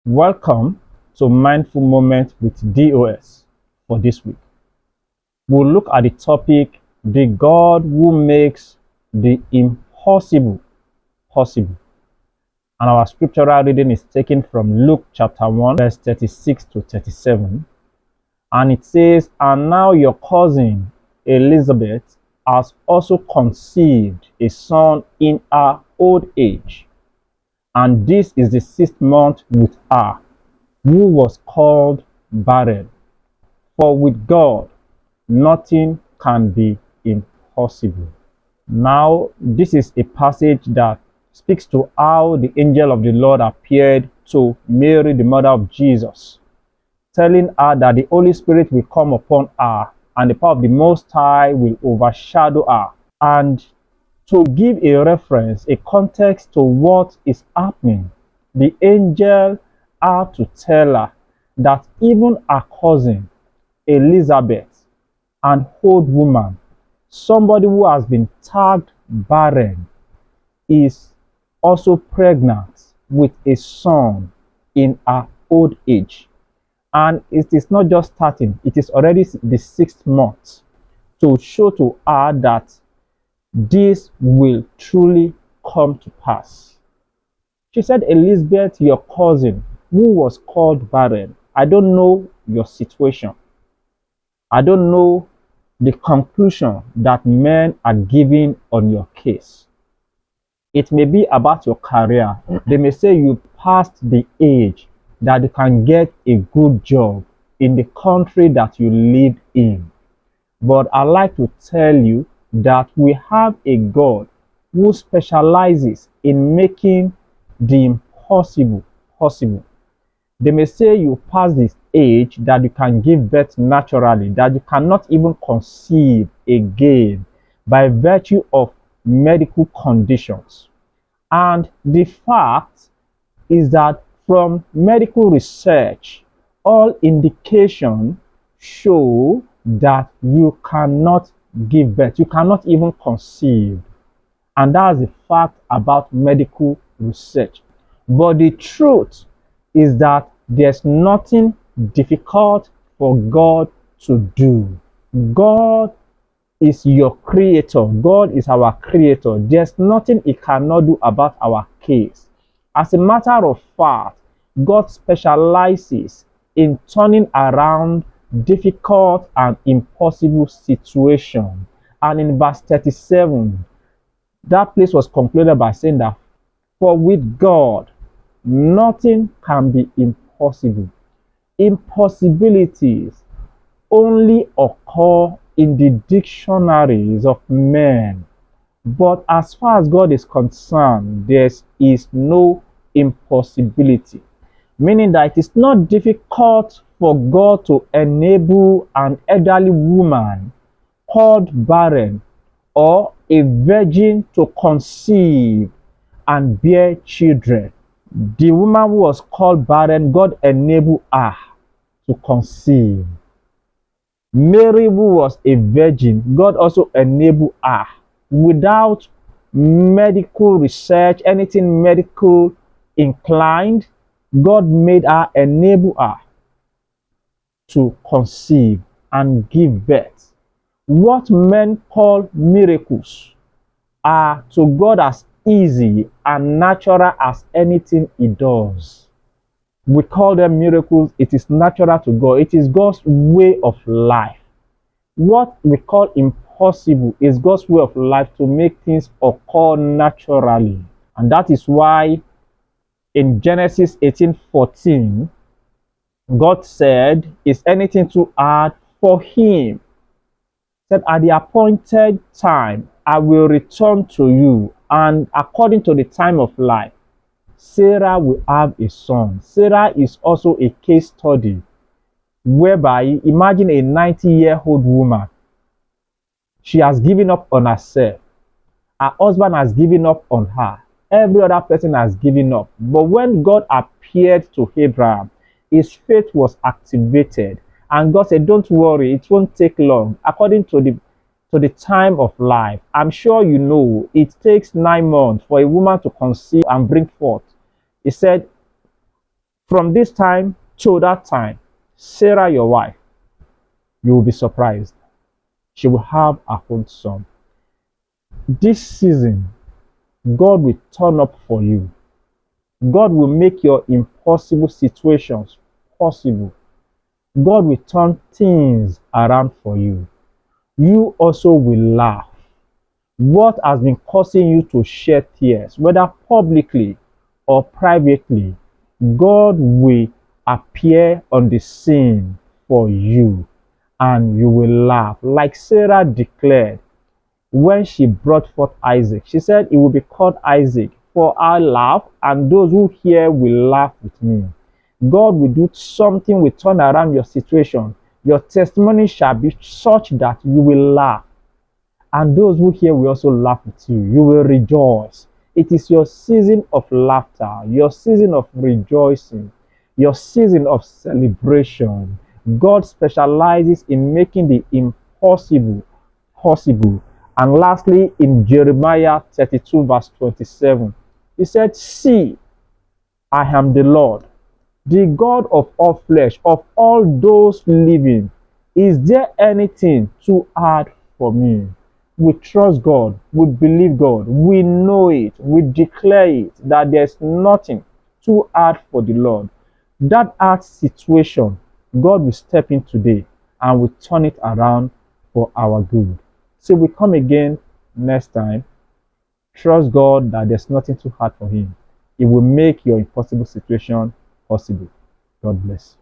Welcome to Mindful Moment with DOS for this week. We'll look at the topic, the God who makes the impossible possible. And our scriptural reading is taken from Luke chapter 1, verse 36 to 37. And it says, "And now your cousin Elizabeth has also conceived a son in her old age. And this is the 6th month with her, who was called barren. For with God, nothing can be impossible." Now, this is a passage that speaks to how the angel of the Lord appeared to Mary, the mother of Jesus, telling her that the Holy Spirit will come upon her and the power of the Most High will overshadow her. And to give a reference, a context to what is happening, the angel had to tell her that even her cousin, Elizabeth, an old woman, somebody who has been tagged barren, is also pregnant with a son in her old age. And it is not just starting, it is already the 6th month, to show to her that this will truly come to pass. She said, "Elizabeth, your cousin, who was called barren, I don't know your situation. I don't know the conclusion that men are giving on your case. It may be about your career. They may say you passed the age that you can get a good job in the country that you live in. But I'd like to tell you that we have a God who specializes in making the impossible possible. They may say you pass this age that you can give birth naturally, that you cannot even conceive again by virtue of medical conditions. And the fact is that from medical research, all indications show that you cannot give birth, you cannot even conceive. And that's the fact about medical research. But the truth is that there's nothing difficult for God to do. God is your creator. God is our creator. There's nothing he cannot do about our case. As a matter of fact, God specializes in turning around difficult and impossible situations. And in verse 37, that place was concluded by saying that, "For with God, nothing can be impossible." Impossibilities only occur in the dictionaries of men. But as far as God is concerned, there is no impossibility. Meaning that it is not difficult for God to enable an elderly woman called barren or a virgin to conceive and bear children. The woman who was called barren, God enabled her to conceive. Mary, who was a virgin, God also enabled her. Without medical research, anything medical inclined, God made her, enable her to conceive and give birth. What men call miracles are to God as easy and natural as anything he does. We call them miracles. It is natural to God. It is God's way of life. What we call impossible is God's way of life to make things occur naturally. And that is why in Genesis 18:14, God said, "Is anything too hard for him?" He said, "At the appointed time, I will return to you, and according to the time of life, Sarah will have a son." Sarah is also a case study whereby, imagine a 90-year-old woman. She has given up on herself. Her husband has given up on her. Every other person has given up. But when God appeared to Abraham, his faith was activated. And God said, "Don't worry, it won't take long." According to the time of life, I'm sure you know it takes 9 months for a woman to conceive and bring forth. He said, From this time to that time, Sarah, your wife, you will be surprised. She will have her own son. This season, God will turn up for you. God will make your impossible situations possible. God will turn things around for you. You also will laugh. What has been causing you to shed tears, whether publicly or privately, God will appear on the scene for you and you will laugh. Like Sarah declared when she brought forth Isaac, she said, "It will be called Isaac, for I laugh, and those who hear will laugh with me." God will do something, will turn around your situation. Your testimony shall be such that you will laugh. And those who hear will also laugh with you. You will rejoice. It is your season of laughter, your season of rejoicing, your season of celebration. God specializes in making the impossible possible. And lastly, in Jeremiah 32, verse 27, he said, "See, I am the Lord, the God of all flesh, of all those living. Is there anything too hard for me?" We trust God, we believe God, we know it, we declare it that there's nothing too hard for the Lord. That hard situation, God will step in today and will turn it around for our good. So we come again next time. Trust God that there's nothing too hard for Him. It will make your impossible situation possible. God bless.